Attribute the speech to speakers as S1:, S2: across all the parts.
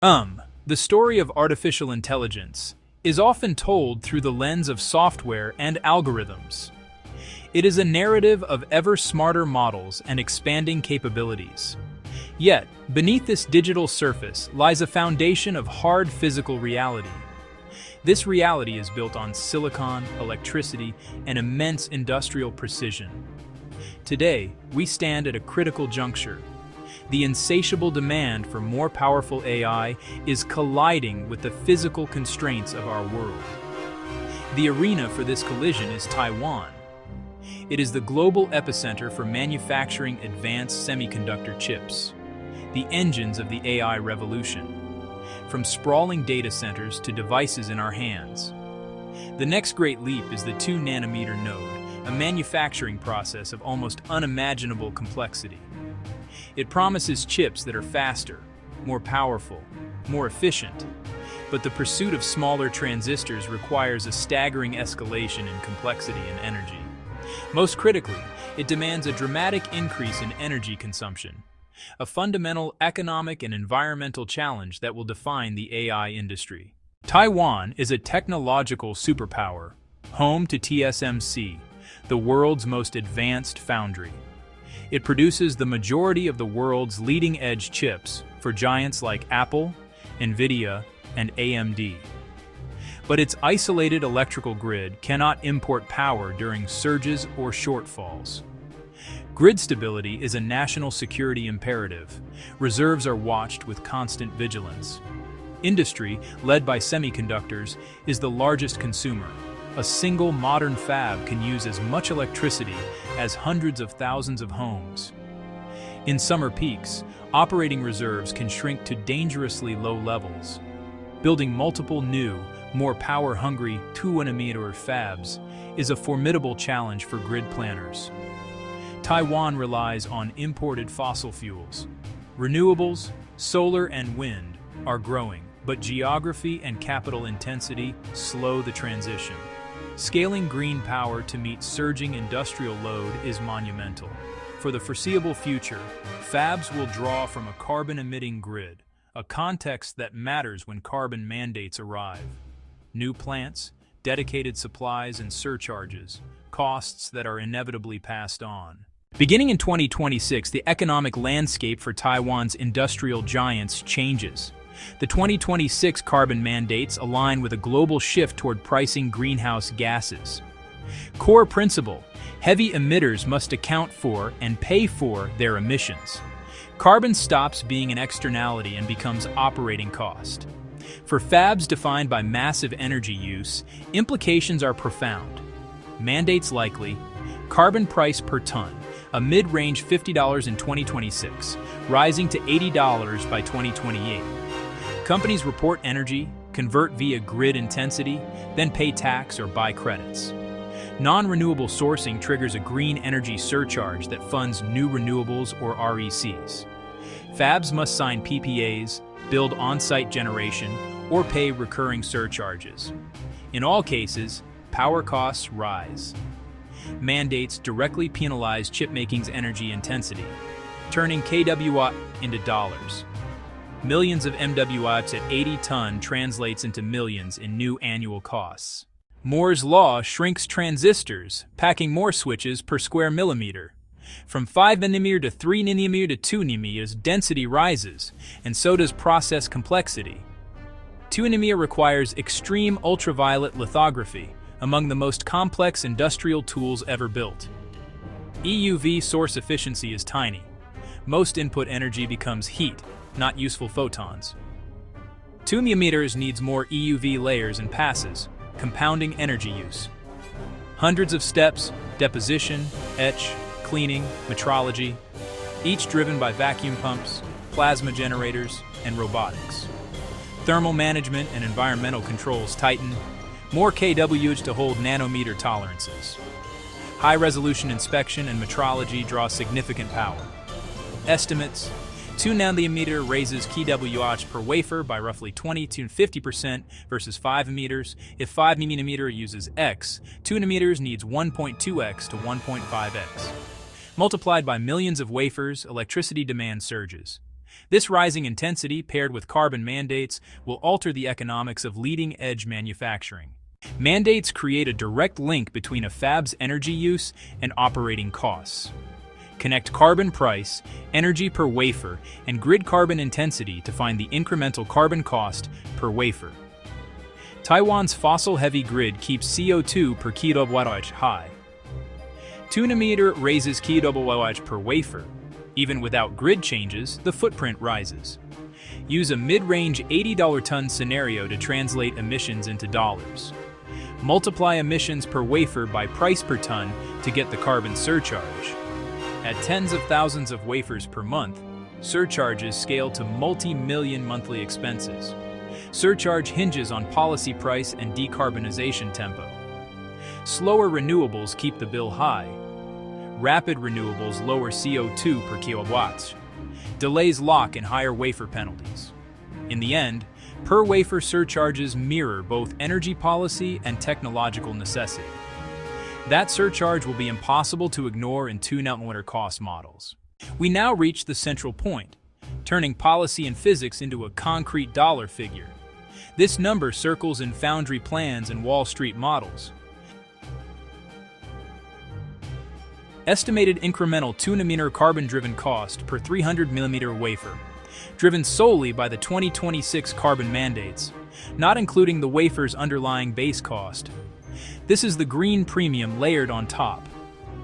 S1: The story of artificial intelligence is often told through the lens of software and algorithms. It is a narrative of ever smarter models and expanding capabilities. Yet, beneath this digital surface lies a foundation of hard physical reality. This reality is built on silicon, electricity, and immense industrial precision. Today, we stand at a critical juncture. The insatiable demand for more powerful AI is colliding with the physical constraints of our world. The arena for this collision is Taiwan. It is the global epicenter for manufacturing advanced semiconductor chips, the engines of the AI revolution, from sprawling data centers to devices in our hands. The next great leap is the 2-nanometer node, a manufacturing process of almost unimaginable complexity. It promises chips that are faster, more powerful, more efficient, but the pursuit of smaller transistors requires a staggering escalation in complexity and energy. Most critically, it demands a dramatic increase in energy consumption, a fundamental economic and environmental challenge that will define the AI industry. Taiwan is a technological superpower, home to TSMC, the world's most advanced foundry. It produces the majority of the world's leading-edge chips for giants like Apple, NVIDIA, and AMD. But its isolated electrical grid cannot import power during surges or shortfalls. Grid stability is a national security imperative. Reserves are watched with constant vigilance. Industry, led by semiconductors, is the largest consumer. A single modern fab can use as much electricity as hundreds of thousands of homes. In summer peaks, operating reserves can shrink to dangerously low levels. Building multiple new, more power-hungry 2-nanometer fabs is a formidable challenge for grid planners. Taiwan relies on imported fossil fuels. Renewables, solar and wind, are growing, but geography and capital intensity slow the transition. Scaling green power to meet surging industrial load is monumental. For the foreseeable future, fabs will draw from a carbon-emitting grid, a context that matters when carbon mandates arrive. New plants, dedicated supplies and surcharges, costs that are inevitably passed on. Beginning in 2026, the economic landscape for Taiwan's industrial giants changes. The 2026 carbon mandates align with a global shift toward pricing greenhouse gases. Core principle: heavy emitters must account for and pay for their emissions. Carbon stops being an externality and becomes operating cost. For fabs defined by massive energy use, implications are profound. Mandates likely: carbon price per ton, a mid-range $50 in 2026, rising to $80 by 2028. Companies report energy, convert via grid intensity, then pay tax or buy credits. Non-renewable sourcing triggers a green energy surcharge that funds new renewables or RECs. Fabs must sign PPAs, build on-site generation, or pay recurring surcharges. In all cases, power costs rise. Mandates directly penalize chipmaking's energy intensity, turning kWh into dollars. Millions of MWh at 80 ton translates into millions in new annual costs. Moore's law shrinks transistors, packing more switches per square millimeter. From 5 nanometer to 3 nanometer to 2 nanometers, density rises, and so does process complexity. 2 nanometer requires extreme ultraviolet lithography, among the most complex industrial tools ever built. EUV source efficiency is tiny. Most input energy becomes heat, not useful photons. 2 nanometers needs more EUV layers and passes, compounding energy use. Hundreds of steps: deposition, etch, cleaning, metrology, each driven by vacuum pumps, plasma generators, and robotics. Thermal management and environmental controls tighten, more kWh to hold nanometer tolerances. High-resolution inspection and metrology draw significant power. Estimates: 2 nanometer raises kWh per wafer by roughly 20 to 50% versus 5 nanometers. If 5 nanometer uses X, 2 nanometers needs 1.2x to 1.5x. Multiplied by millions of wafers, electricity demand surges. This rising intensity, paired with carbon mandates, will alter the economics of leading-edge manufacturing. Mandates create a direct link between a fab's energy use and operating costs. Connect carbon price, energy per wafer, and grid carbon intensity to find the incremental carbon cost per wafer. Taiwan's fossil-heavy grid keeps CO2 per kilowatt-hour high. 2nm raises kilowatt-hour per wafer. Even without grid changes, the footprint rises. Use a mid-range $80 ton scenario to translate emissions into dollars. Multiply emissions per wafer by price per ton to get the carbon surcharge. At tens of thousands of wafers per month, surcharges scale to multi-million monthly expenses. Surcharge hinges on policy price and decarbonization tempo. Slower renewables keep the bill high. Rapid renewables lower CO2 per kilowatt. Delays lock in higher wafer penalties. In the end, per wafer surcharges mirror both energy policy and technological necessity. That surcharge will be impossible to ignore in 2nm cost models. We now reach the central point, turning policy and physics into a concrete dollar figure. This number circles in foundry plans and Wall Street models. Estimated incremental 2nm carbon-driven cost per 300mm wafer, driven solely by the 2026 carbon mandates, not including the wafer's underlying base cost. This is the green premium layered on top.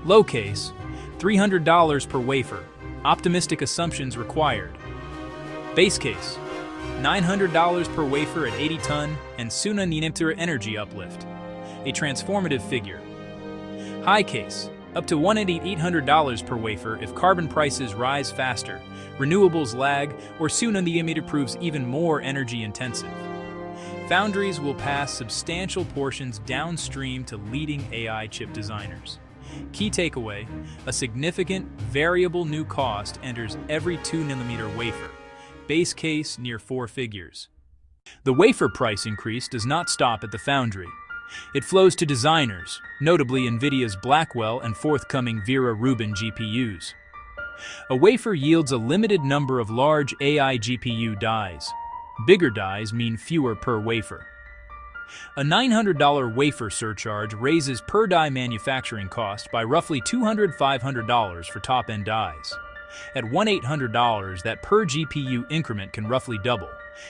S1: Low case, $300 per wafer, optimistic assumptions required. Base case, $900 per wafer at 80 ton and unpack energy uplift, a transformative figure. High case, up to $800 per wafer if carbon prices rise faster, renewables lag, or unpack proves even more energy intensive. Foundries will pass substantial portions downstream to leading AI chip designers. Key takeaway, a significant, variable new cost enters every 2nm wafer, base case near 4 figures. The wafer price increase does not stop at the foundry. It flows to designers, notably NVIDIA's Blackwell and forthcoming Vera Rubin GPUs. A wafer yields a limited number of large AI GPU dies. Bigger dies mean fewer per wafer. A $900 wafer surcharge raises per die manufacturing cost by roughly $200–500 for top-end dies. At $1,800, that per GPU increment can roughly double.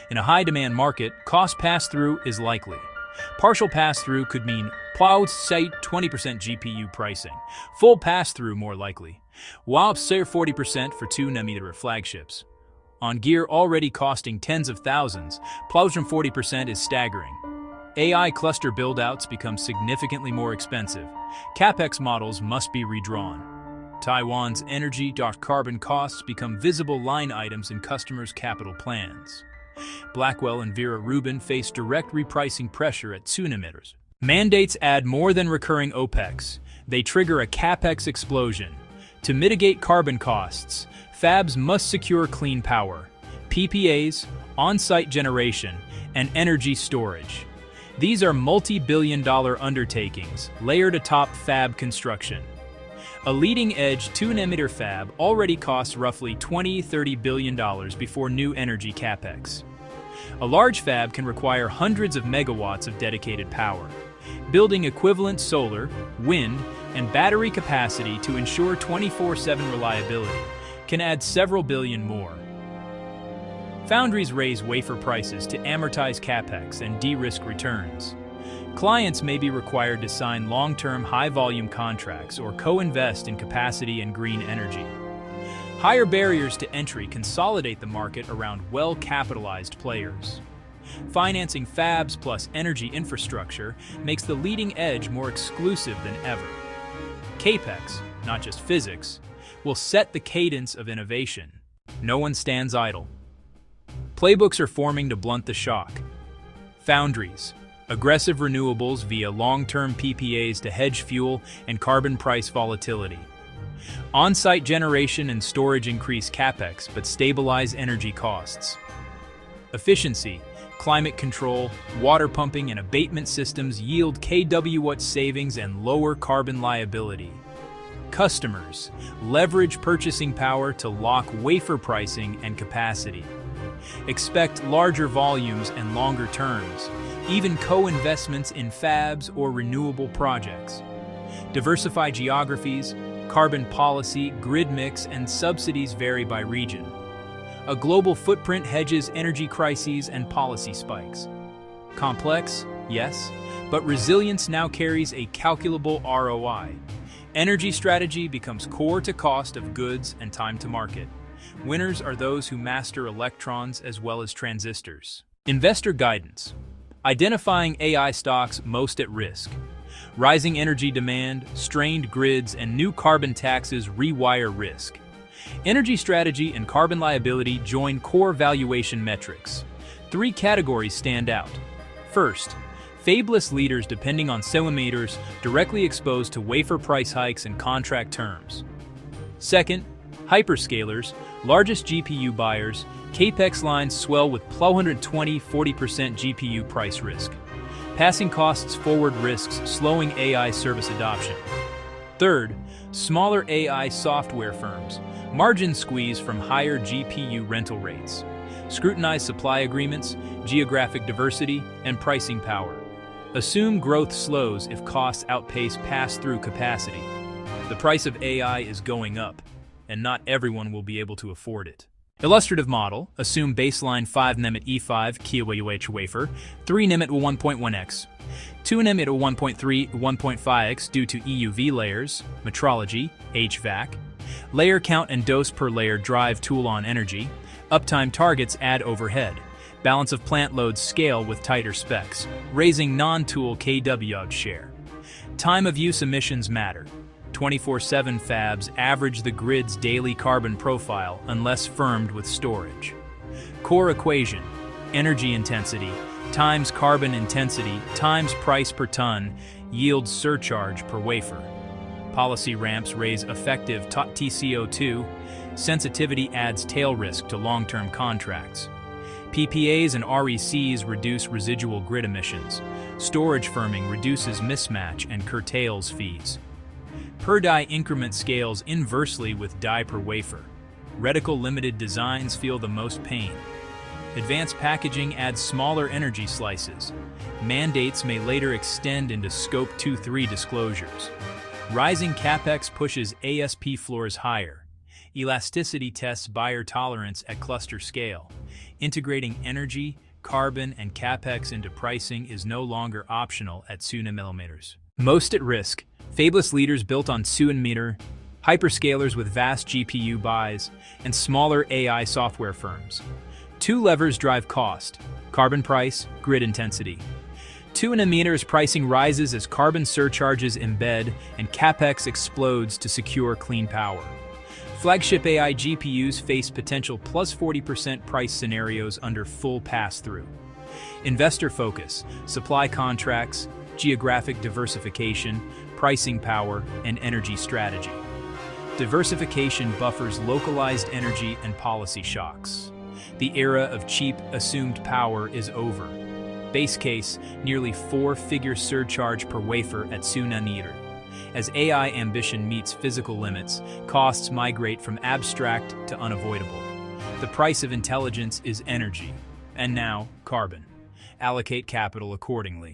S1: In a high-demand market, cost pass-through is likely. Partial pass-through could mean plow site 20% GPU pricing. Full pass-through more likely. WAP say 40% for 2nm flagships. On gear already costing tens of thousands, plows from 40% is staggering. AI cluster build-outs become significantly more expensive. Capex models must be redrawn. Taiwan's energy.carbon costs become visible line items in customers' capital plans. Blackwell and Vera Rubin face direct repricing pressure at 2nm. Mandates add more than recurring OPEX. They trigger a Capex explosion. To mitigate carbon costs, fabs must secure clean power, PPAs, on-site generation, and energy storage. These are multi-billion-dollar undertakings, layered atop fab construction. A leading-edge 2nm fab already costs roughly $20–30 billion before new energy capex. A large fab can require hundreds of megawatts of dedicated power. Building equivalent solar, wind, and battery capacity to ensure 24/7 reliability can add several billion more. Foundries raise wafer prices to amortize capex and de-risk returns. Clients may be required to sign long-term high-volume contracts or co-invest in capacity and green energy. Higher barriers to entry consolidate the market around well-capitalized players. Financing fabs plus energy infrastructure makes the leading edge more exclusive than ever. Capex, not just physics, will set the cadence of innovation. No one stands idle. Playbooks are forming to blunt the shock. Foundries, aggressive renewables via long-term PPAs to hedge fuel and carbon price volatility. On-site generation and storage increase capex but stabilize energy costs. Efficiency, climate control, water pumping, and abatement systems yield kW savings and lower carbon liability. Customers leverage purchasing power to lock wafer pricing and capacity. Expect larger volumes and longer terms, even co-investments in fabs or renewable projects. Diversify geographies, carbon policy, grid mix, and subsidies vary by region. A global footprint hedges energy crises and policy spikes. Complex, yes, but resilience now carries a calculable ROI. Energy strategy becomes core to cost of goods and time to market. Winners are those who master electrons as well as transistors. Investor guidance. Identifying AI stocks most at risk. Rising energy demand, strained grids, and new carbon taxes rewire risk. Energy strategy and carbon liability join core valuation metrics. 3 categories stand out. First, fabless leaders depending on centimeters directly exposed to wafer price hikes and contract terms. Second, hyperscalers, largest GPU buyers, capex lines swell with 120–40% GPU price risk. Passing costs forward risks, slowing AI service adoption. Third, smaller AI software firms, margin squeeze from higher GPU rental rates. Scrutinize supply agreements, geographic diversity, and pricing power. Assume growth slows if costs outpace pass-through capacity. The price of AI is going up, and not everyone will be able to afford it. Illustrative model, assume baseline 5 nm at E5 kWh wafer, 3 nm at 1.1x, 2 nm at 1.5x due to EUV layers, metrology, HVAC, layer count and dose per layer drive tool-on energy, uptime targets add overhead, balance of plant loads scale with tighter specs, raising non-tool kWh share. Time of use emissions matter. 24/7 fabs average the grid's daily carbon profile unless firmed with storage. Core equation, energy intensity times carbon intensity times price per ton yields surcharge per wafer. Policy ramps raise effective TCO2, sensitivity adds tail risk to long-term contracts. PPAs and RECs reduce residual grid emissions. Storage firming reduces mismatch and curtails fees. Per die increment scales inversely with die per wafer. Reticle limited designs feel the most pain. Advanced packaging adds smaller energy slices. Mandates may later extend into Scope 2-3 disclosures. Rising capex pushes ASP floors higher. Elasticity tests buyer tolerance at cluster scale. Integrating energy, carbon, and capex into pricing is no longer optional at 2 nm. Most at risk, fabless leaders built on 2 nm, hyperscalers with vast GPU buys, and smaller AI software firms. 2 levers drive cost: carbon price, grid intensity. 2 nm pricing rises as carbon surcharges embed and capex explodes to secure clean power. Flagship AI GPUs face potential plus 40% price scenarios under full pass-through. Investor focus, supply contracts, geographic diversification, pricing power, and energy strategy. Diversification buffers localized energy and policy shocks. The era of cheap, assumed power is over. Base case, nearly 4-figure surcharge per wafer at 2 nm. As AI ambition meets physical limits, costs migrate from abstract to unavoidable. The price of intelligence is energy, and now, carbon. Allocate capital accordingly.